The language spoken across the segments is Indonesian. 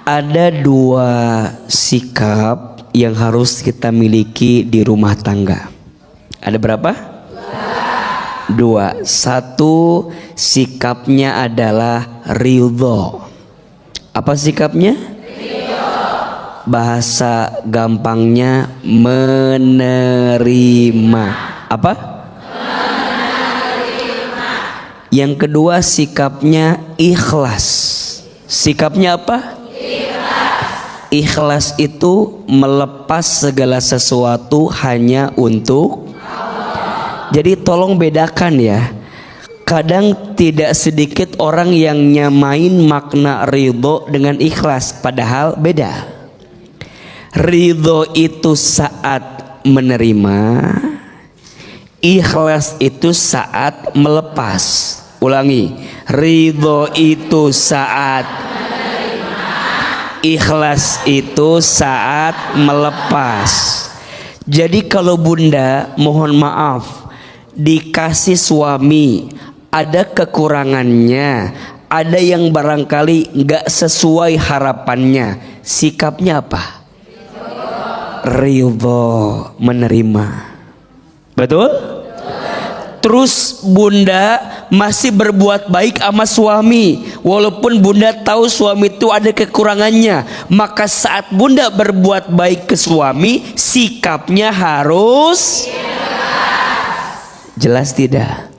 Ada dua sikap yang harus kita miliki di rumah tangga. Ada berapa? Dua. Satu, sikapnya adalah ridho. Apa sikapnya? Ridho. Bahasa gampangnya menerima. Apa? Menerima. Yang kedua, sikapnya ikhlas. Sikapnya apa? Ikhlas itu melepas segala sesuatu hanya untuk Allah. Jadi tolong bedakan ya. Kadang tidak sedikit orang yang nyamain makna ridho dengan ikhlas, padahal beda. Ridho itu saat menerima, ikhlas itu saat melepas. Ulangi, ridho itu saat, ikhlas itu saat melepas. Jadi kalau bunda mohon maaf dikasih suami ada kekurangannya, ada yang barangkali nggak sesuai harapannya, sikapnya apa? Ridho, menerima. Betul? Terus bunda masih berbuat baik sama suami walaupun bunda tahu suami itu ada kekurangannya, maka saat bunda berbuat baik ke suami sikapnya harus jelas tidak?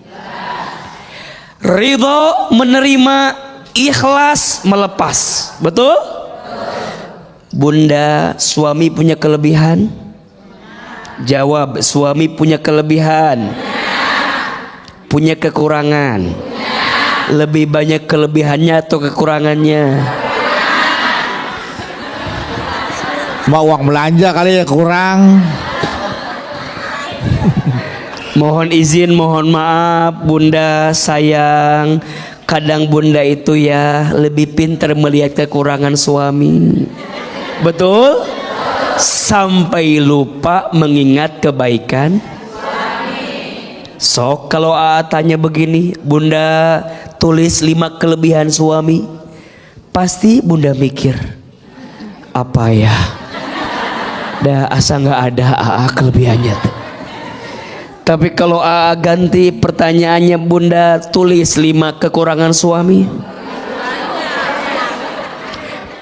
Ridho, menerima, ikhlas, melepas. Betul? Bunda, suami punya kelebihan? Jawab, suami punya kelebihan? Punya kekurangan? Lebih banyak kelebihannya atau kekurangannya? Mau uang belanja kali ya kurang. Mohon izin, mohon maaf bunda sayang, kadang bunda itu ya lebih pintar melihat kekurangan suami. Betul? Sampai lupa mengingat kebaikan suami. Sok kalau tanya begini, bunda tulis 5 kelebihan suami, pasti bunda mikir apa ya, dah asa nggak ada kelebihannya tuh. Tapi kalau ganti pertanyaannya, bunda tulis 5 kekurangan suami,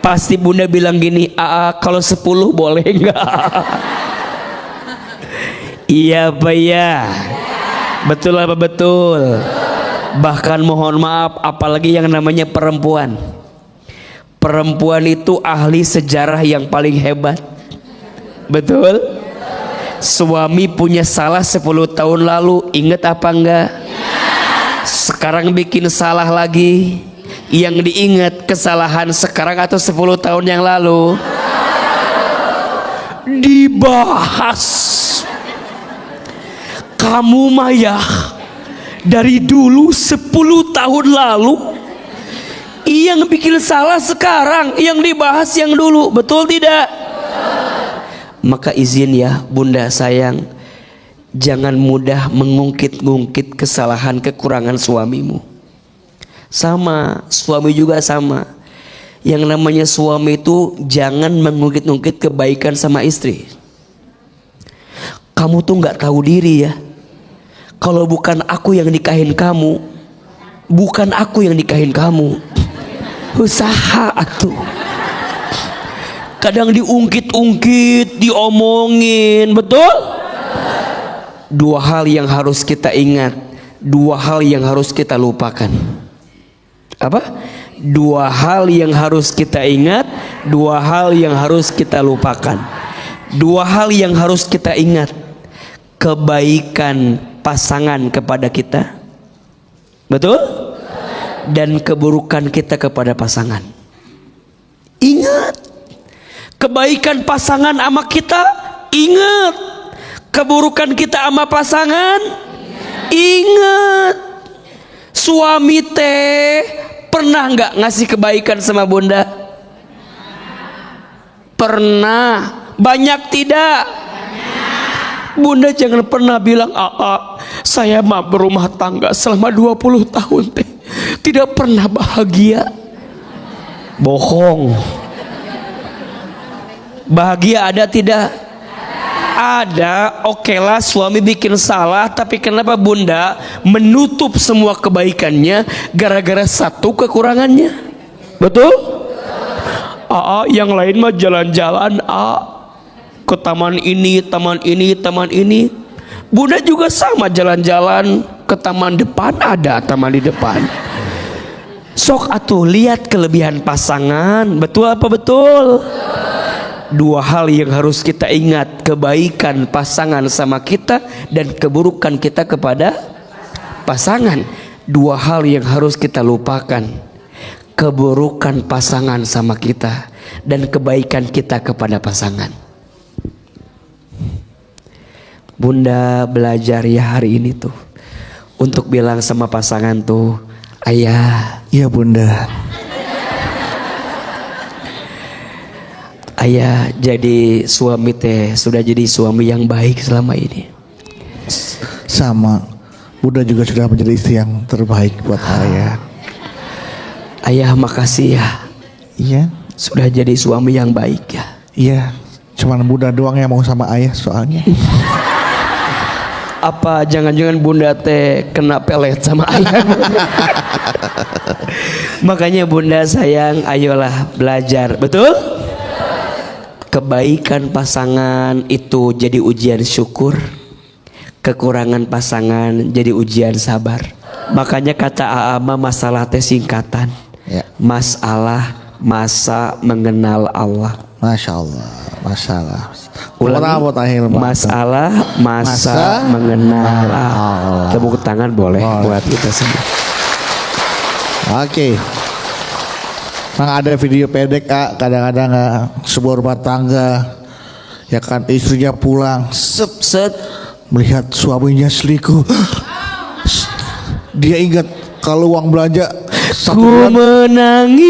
pasti bunda bilang gini, kalau 10 boleh nggak? Iya apa ya? Betul apa betul? Bahkan mohon maaf, apalagi yang namanya perempuan. Perempuan itu ahli sejarah yang paling hebat. Betul? Suami punya salah 10 tahun lalu, ingat apa enggak? Sekarang bikin salah lagi, yang diingat kesalahan sekarang atau 10 tahun yang lalu? Dibahas. Kamu mayah dari dulu 10 tahun lalu, yang bikin salah sekarang, yang dibahas yang dulu. Betul tidak? Maka izin ya bunda sayang, jangan mudah mengungkit-ungkit kesalahan kekurangan suamimu. Sama, suami juga sama. Yang namanya suami itu jangan mengungkit-ungkit kebaikan sama istri. Kamu tuh nggak tahu diri ya. Kalau bukan aku yang nikahin kamu, bukan aku yang nikahin kamu. Usaha atuh. Kadang diungkit-ungkit, diomongin, betul? 2 hal yang harus kita ingat, 2 hal yang harus kita lupakan. Apa? 2 hal yang harus kita ingat, 2 hal yang harus kita lupakan. 2 hal yang harus kita ingat, kebaikan pasangan kepada kita, betul? Dan keburukan kita kepada pasangan. Ingat. Kebaikan pasangan sama kita, ingat. Keburukan kita sama pasangan, ingat. Suami teh pernah nggak ngasih kebaikan sama bunda? Pernah. Banyak tidak? Bunda jangan pernah bilang, saya mah berumah tangga selama 20 tahun teh tidak pernah bahagia. Bohong. Bahagia ada tidak? Ada. Oke lah, suami bikin salah, tapi kenapa bunda menutup semua kebaikannya gara-gara satu kekurangannya? Betul? Yang lain mah jalan-jalan ke taman ini, taman ini, taman ini. Bunda juga sama jalan-jalan ke taman depan, ada taman di depan. Sok atuh lihat kelebihan pasangan. Betul apa betul? Dua hal yang harus kita ingat, kebaikan pasangan sama kita dan keburukan kita kepada pasangan. Dua hal yang harus kita lupakan, keburukan pasangan sama kita dan kebaikan kita kepada pasangan. Bunda belajar ya hari ini tuh untuk bilang sama pasangan tuh, ayah. Iya bunda. Ayah jadi suami teh, sudah jadi suami yang baik selama ini. Sama, bunda juga sudah menjadi istri yang terbaik buat ayah. Ayah makasih ya, Iya. sudah jadi suami yang baik ya. Iya. Cuman bunda doang yang mau sama ayah soalnya. Apa jangan-jangan bunda teh kena pelet sama ayah? Makanya bunda sayang, ayolah belajar, betul? Kebaikan pasangan itu jadi ujian syukur, kekurangan pasangan jadi ujian sabar. Makanya kata Aama, masalah teh singkatan. Ya. Masalah masa mengenal Allah. Masya Allah. Masalah. Ulangi. Masalah masa mengenal Allah. Tepuk tangan boleh buat kita semua. Oke. Mang ada video pendek kadang-kadang sebuah rumah tangga ya kan, istrinya pulang set melihat suaminya selingkuh. Dia ingat kalau uang belanja ku menangis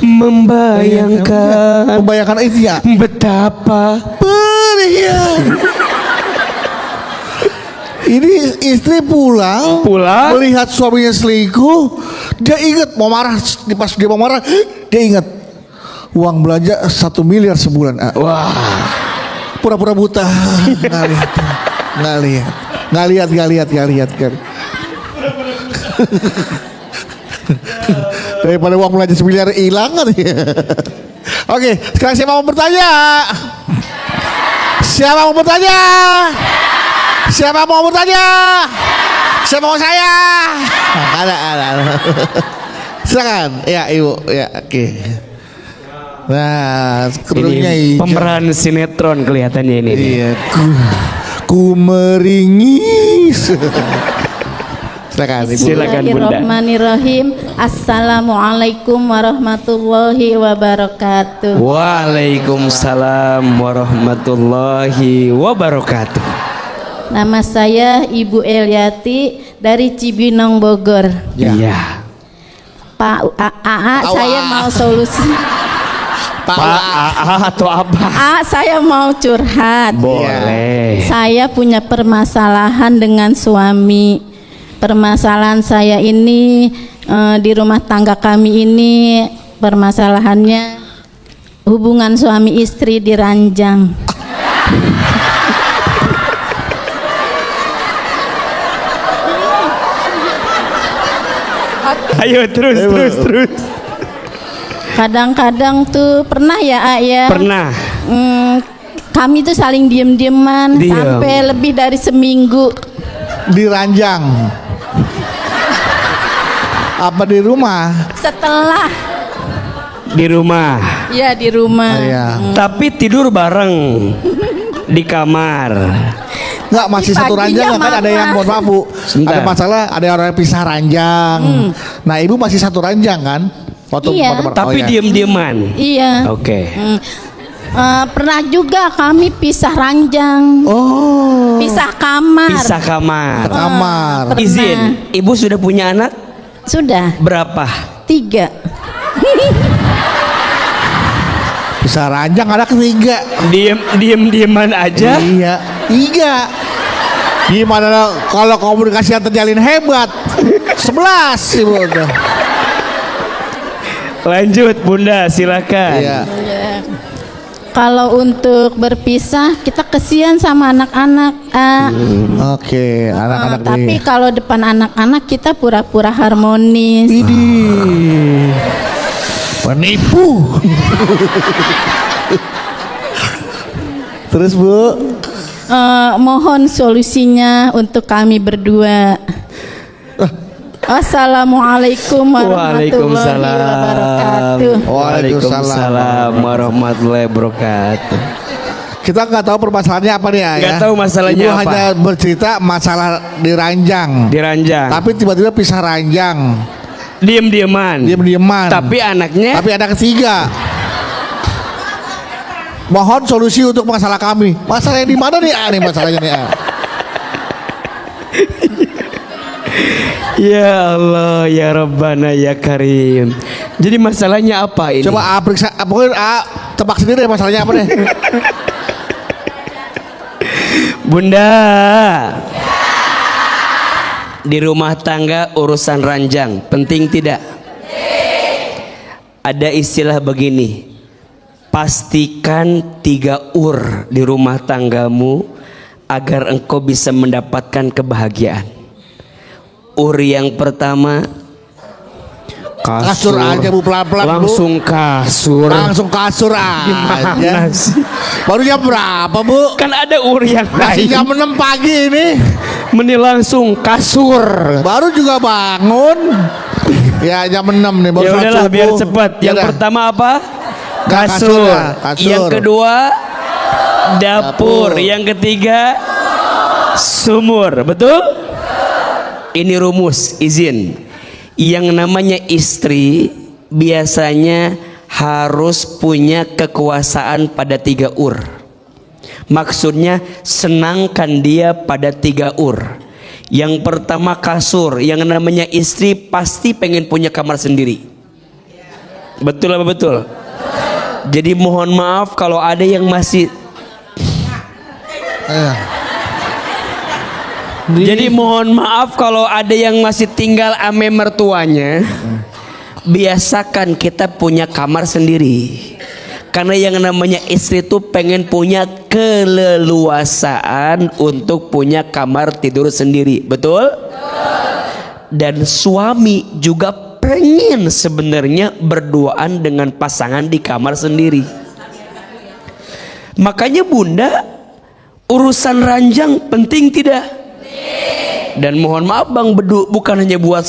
membayangkan itu ya betapa perihnya. Ini istri pulang melihat suaminya selingkuh, dia ingat mau marah, pas dia mau marah dia ingat uang belanja 1 miliar sebulan. Wah, pura-pura buta, nggak lihat. Daripada uang belanja 1 miliar hilang kan. Oke, sekarang siapa mau bertanya? Siapa mau bertanya? Siapa mau bertanya? Siapa mau saya? Ada. Silakan. Ya, Ibu. Ya, oke. Nah, kerudungnya ini hijau. pemeran sinetron kelihatannya ini. Iya, ku meringis. Silakan, Ibu. Silakan, Bunda. Bismillahirrahmanirrahim. Assalamualaikum warahmatullahi wabarakatuh. Waalaikumsalam warahmatullahi wabarakatuh. Nama saya Ibu Eliati dari Cibinong, Bogor. Iya. Pak AA, saya mau solusi. Pak AA atau apa? Saya mau curhat. Boleh. Saya punya permasalahan dengan suami. Permasalahan saya ini di rumah tangga kami ini, permasalahannya hubungan suami istri diranjang. Ayo terus. Kadang-kadang tuh pernah ya, ya. Pernah. Kami tuh saling diem-dieman sampai lebih dari seminggu. Diranjang. Apa di rumah? Setelah Di rumah. ya di rumah. Iya. Tapi tidur bareng di kamar. Enggak, masih satu ranjang kan, ada yang mohon maaf Bu. Sebentar. Ada masalah, ada orang yang pisah ranjang. Nah, Ibu masih satu ranjang kan? Iya. Tapi diem-dieman. Iya. Oke. Pernah juga kami pisah ranjang. Oh. Pisah kamar. Pisah kamar. Kamar. Pernah. Izin, Ibu sudah punya anak? Sudah Berapa? 3. Pisah ranjang ada 3. Diem-dieman aja. Iya. 3. Gimana kalau komunikasi yang terjalin hebat? 11 Ibu. Lanjut Bunda, silakan. Iya. Ya, Kalau untuk berpisah kita kesian sama anak-anak. Oke, anak-anak Tapi nih. kalau depan anak-anak kita pura-pura harmonis. Idih. Penipu. Terus Bu, Mohon solusinya untuk kami berdua. Assalamualaikum warahmatullahi wabarakatuh. Waalaikumsalam warahmatullahi wabarakatuh. kita nggak tahu permasalahannya apa nih ya? Nggak tahu masalahnya Ibu apa. hanya bercerita masalah di ranjang. Di ranjang. Tapi tiba-tiba pisah ranjang. Diem-dieman. Diam-diaman. Tapi anaknya Tapi ada ketiga. Mohon solusi untuk masalah kami. Masalahnya di mana nih? Nih masalahnya nih. Ya Allah, ya Rabbana, ya Karim. Jadi masalahnya apa ini? Coba periksa, pokoknya tebak sendiri deh masalahnya apa deh. Bunda, di rumah tangga urusan ranjang penting tidak? Ada istilah begini, pastikan 3 ur di rumah tanggamu agar engkau bisa mendapatkan kebahagiaan. Ur yang pertama, Kasur aja Bu, pelan-pelan Bu. langsung kasur. Langsung kasur aja. Gimana sih? Baru jam berapa Bu? Kan ada ur yang Masih lain. jam 6 pagi ini. Mending langsung kasur. Baru juga bangun. Ya jam 6 nih baru Ya sholat udahlah biar subuh. cepat. Yang Yaudah. pertama apa? Kasur Kasur. ya, kasur. Yang kedua dapur. Yang ketiga sumur. Betul? Ini rumus, izin. Yang namanya istri biasanya harus punya kekuasaan pada 3 ur. Maksudnya senangkan dia pada 3 ur. Yang pertama kasur. Yang namanya istri pasti pengen punya kamar sendiri. Betul apa betul? Jadi mohon maaf kalau ada yang masih. Jadi mohon maaf kalau ada yang masih tinggal ame mertuanya. Biasakan kita punya kamar sendiri. Karena yang namanya istri itu pengen punya keleluasaan untuk punya kamar tidur sendiri. Betul? Dan suami juga pengen sebenarnya berduaan dengan pasangan di kamar sendiri. Makanya Bunda, urusan ranjang penting tidak? Dan mohon maaf Bang Bedu, bukan hanya buat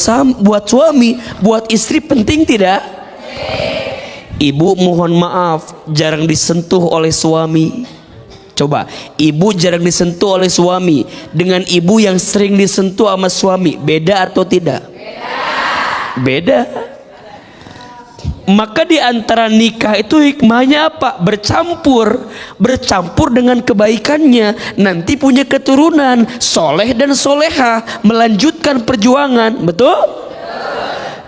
suami, buat istri penting tidak? Ibu mohon maaf jarang disentuh oleh suami. Coba, ibu jarang disentuh oleh suami dengan ibu yang sering disentuh sama suami, beda atau tidak? Beda. Maka di antara nikah itu hikmahnya apa? Bercampur dengan kebaikannya, nanti punya keturunan soleh dan soleha, melanjutkan perjuangan. Betul?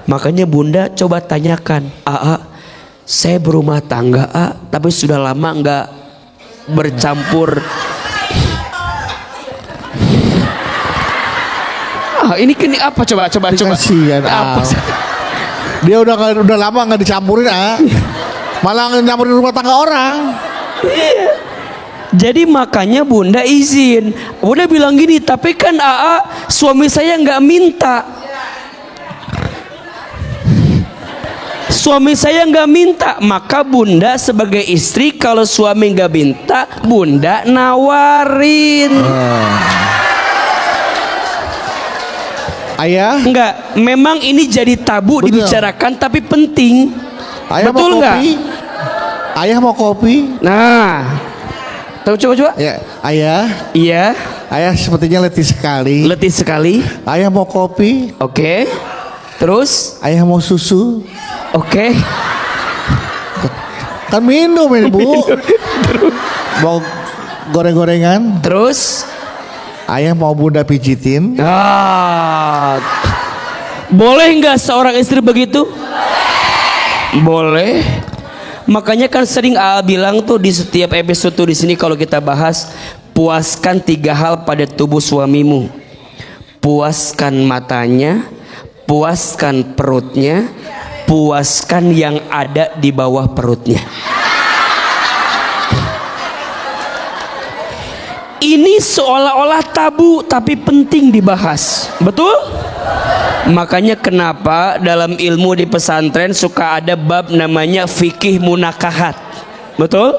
Makanya Bunda coba tanyakan, saya berumah tangga tapi sudah lama nggak bercampur. Ini apa coba Kasihan, apa? Dia udah lama nggak dicampurin malah nyampurin rumah tangga orang. Jadi makanya Bunda izin. Bunda bilang gini, tapi kan suami saya nggak minta. Suami saya nggak minta, maka Bunda sebagai istri kalau suami nggak minta, Bunda nawarin. Ayah, Enggak, memang ini jadi tabu Betul. dibicarakan, tapi penting. ayah Betul mau nggak? kopi? Ayah mau kopi? Nah, tahu coba. Ya, ayah. Iya, Ayah sepertinya letih sekali. letih sekali. Ayah mau kopi? Oke. Terus, Ayah mau susu? oke. Kan minum ini Bu. Mau goreng-gorengan? Terus, Ayah mau Bunda pijitin? boleh nggak seorang istri begitu? Boleh. Makanya kan sering bilang tuh di setiap episode tuh di sini kalau kita bahas, puaskan 3 hal pada tubuh suamimu. Puaskan matanya, puaskan perutnya, puaskan yang ada di bawah perutnya. ini seolah-olah tabu tapi penting dibahas. Betul? Makanya kenapa dalam ilmu di pesantren suka ada bab namanya fikih munakahat. Betul?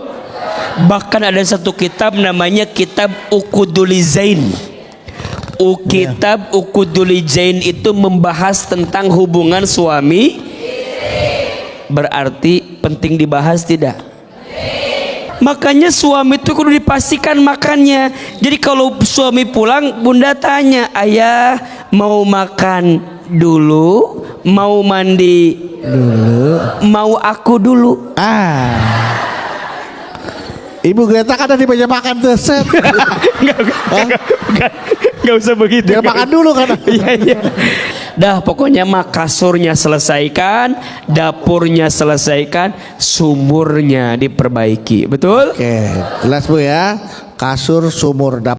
Bahkan ada satu kitab namanya kitab Uqudulizain. Kitab Uqudulizain itu membahas tentang hubungan suami. Berarti penting dibahas tidak? Makanya suami itu kudu dipastikan makannya. Jadi kalau suami pulang, bunda tanya, ayah mau makan dulu, mau mandi dulu, mau aku dulu. Ibu Greta kan ada di meja makan tuh, set. Enggak usah begitu. Dia makan dulu kan. Iya. Dah pokoknya mah kasurnya selesaikan, dapurnya selesaikan, sumurnya diperbaiki. Betul? Oke, jelas Bu ya. Kasur, sumur, dapur.